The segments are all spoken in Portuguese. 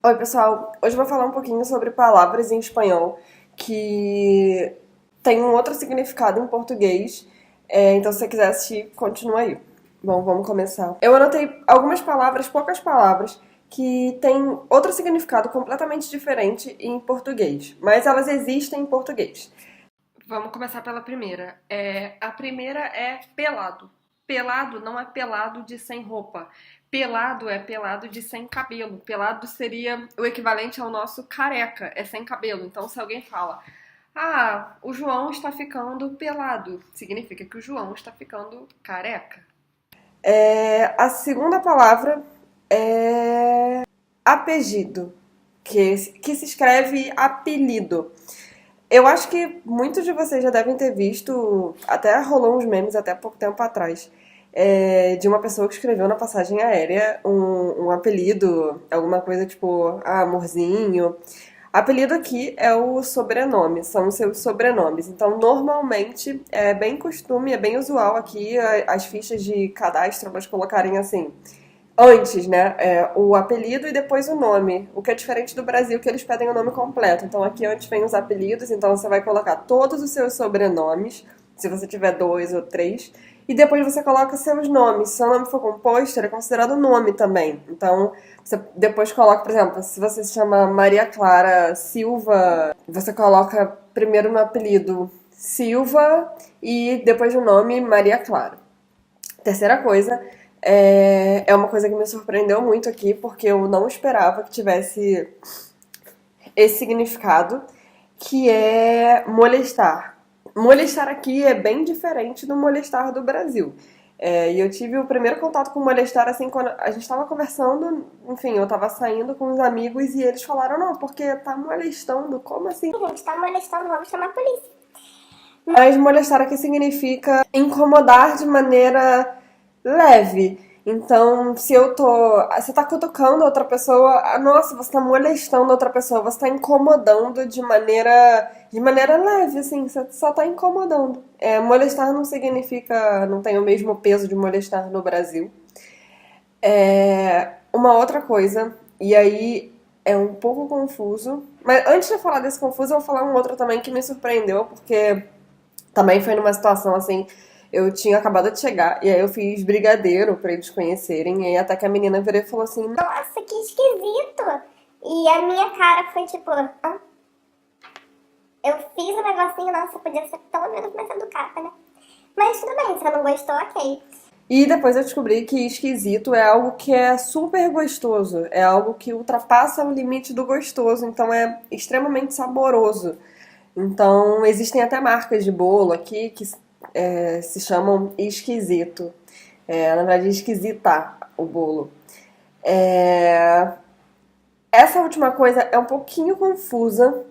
Oi, pessoal. Hoje eu vou falar um pouquinho sobre palavras em espanhol que têm um outro significado em português. Então, se você quiser assistir, continua aí. Bom, vamos começar. Eu anotei algumas palavras, poucas palavras, que têm outro significado completamente diferente em português, mas elas existem em português. Vamos começar pela primeira. A primeira é pelado. Pelado não é pelado de sem roupa. Pelado é pelado de sem cabelo. Pelado seria o equivalente ao nosso careca, é sem cabelo. Então, se alguém fala, o João está ficando pelado, significa que o João está ficando careca. A segunda palavra é apelido, que se escreve apelido. Eu acho que muitos de vocês já devem ter visto, até rolou uns memes até pouco tempo atrás, de uma pessoa que escreveu na passagem aérea um apelido, alguma coisa tipo, amorzinho. Apelido aqui é o sobrenome, são os seus sobrenomes. Então, normalmente, é bem costume, é bem usual aqui as fichas de cadastro elas colocarem assim, antes, né, o apelido e depois o nome. O que é diferente do Brasil, que eles pedem o nome completo. Então aqui antes vem os apelidos, então você vai colocar todos os seus sobrenomes, se você tiver dois ou três, e depois você coloca seus nomes. Se seu nome for composto, ele é considerado nome também. Então você depois coloca, por exemplo, se você se chama Maria Clara Silva, você coloca primeiro no apelido Silva e depois no nome Maria Clara. Terceira coisa, é uma coisa que me surpreendeu muito aqui, porque eu não esperava que tivesse esse significado, que é molestar. Molestar aqui é bem diferente do molestar do Brasil. E eu tive o primeiro contato com molestar assim quando a gente estava conversando, enfim, eu estava saindo com uns amigos e eles falaram, não, porque tá molestando, como assim? A gente tá molestando, vamos chamar a polícia. Mas molestar aqui significa incomodar de maneira leve. Então, se eu tô. Você tá cutucando outra pessoa, nossa, você tá molestando outra pessoa, você tá incomodando de maneira leve, assim, você só tá incomodando. Molestar não significa. Não tem o mesmo peso de molestar no Brasil. Uma outra coisa, e aí é um pouco confuso, mas antes de eu falar desse confuso, eu vou falar um outro também que me surpreendeu, porque também foi numa situação assim, eu tinha acabado de chegar, e aí eu fiz brigadeiro pra eles conhecerem, e aí até que a menina virou e falou assim, Nossa, que esquisito. E a minha cara foi tipo, eu fiz um negocinho, nossa, podia ser pelo menos mais educada, né? Mas tudo bem, se ela não gostou, ok. e depois eu descobri que esquisito é algo que é super gostoso, é algo que ultrapassa o limite do gostoso, então é extremamente saboroso. Então existem até marcas de bolo aqui que se chamam esquisito. Na verdade, esquisita o bolo. É, Essa última coisa é um pouquinho confusa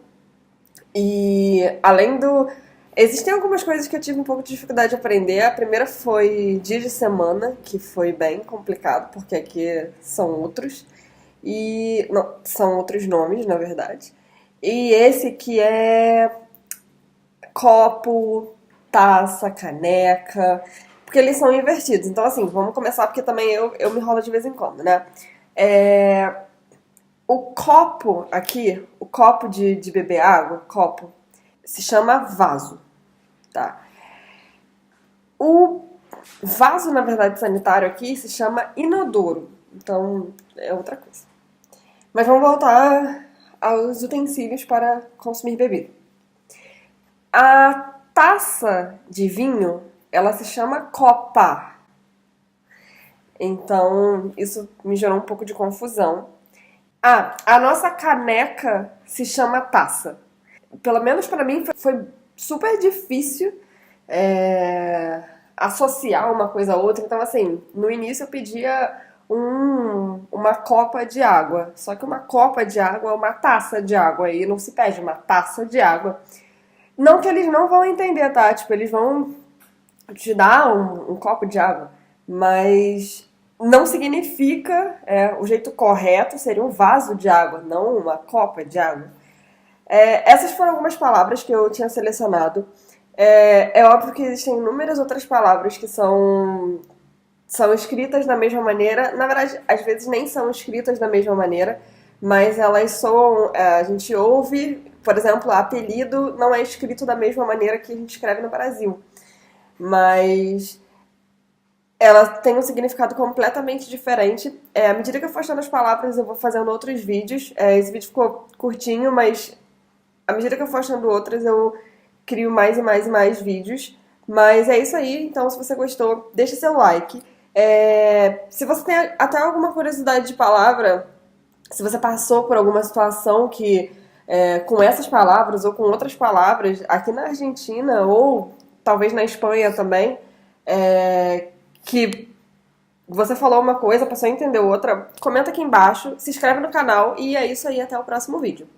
e além do. Existem algumas coisas que eu tive um pouco de dificuldade de aprender. A primeira foi dia de semana, que foi bem complicado, porque aqui são outros. E. Não, são outros nomes, na verdade. E esse que é copo, taça, caneca, porque eles são invertidos. Então, assim, vamos começar porque também eu me enrolo de vez em quando, né? É, o copo aqui, o copo de beber água, copo, se chama vaso, tá? O vaso, na verdade, sanitário aqui se chama inodoro. Então, é outra coisa. Mas vamos voltar aos utensílios para consumir bebida. A taça de vinho, ela se chama copa. Então, isso me gerou um pouco de confusão. A nossa caneca se chama taça. Pelo menos para mim foi super difícil associar uma coisa a outra. Então, assim, no início eu pedia uma copa de água. Só que uma copa de água é uma taça de água. E não se pede uma taça de água. Não que eles não vão entender, tá? Tipo, eles vão te dar um copo de água, mas não significa, o jeito correto seria um vaso de água, não uma copa de água. Essas foram algumas palavras que eu tinha selecionado. É óbvio que existem inúmeras outras palavras que são escritas da mesma maneira. Na verdade, às vezes nem são escritas da mesma maneira, mas elas soam, a gente ouve, por exemplo, apelido não é escrito da mesma maneira que a gente escreve no Brasil, mas ela tem um significado completamente diferente. À medida que eu for achando as palavras, eu vou fazendo outros vídeos. Esse vídeo ficou curtinho, mas à medida que eu for achando outras, eu crio mais e mais e mais vídeos. Mas é isso aí, então se você gostou, deixa seu like. Se você tem até alguma curiosidade de palavra, se você passou por alguma situação que, com essas palavras ou com outras palavras, aqui na Argentina ou talvez na Espanha também, que você falou uma coisa, a pessoa entendeu outra, comenta aqui embaixo, se inscreve no canal e é isso aí, até o próximo vídeo.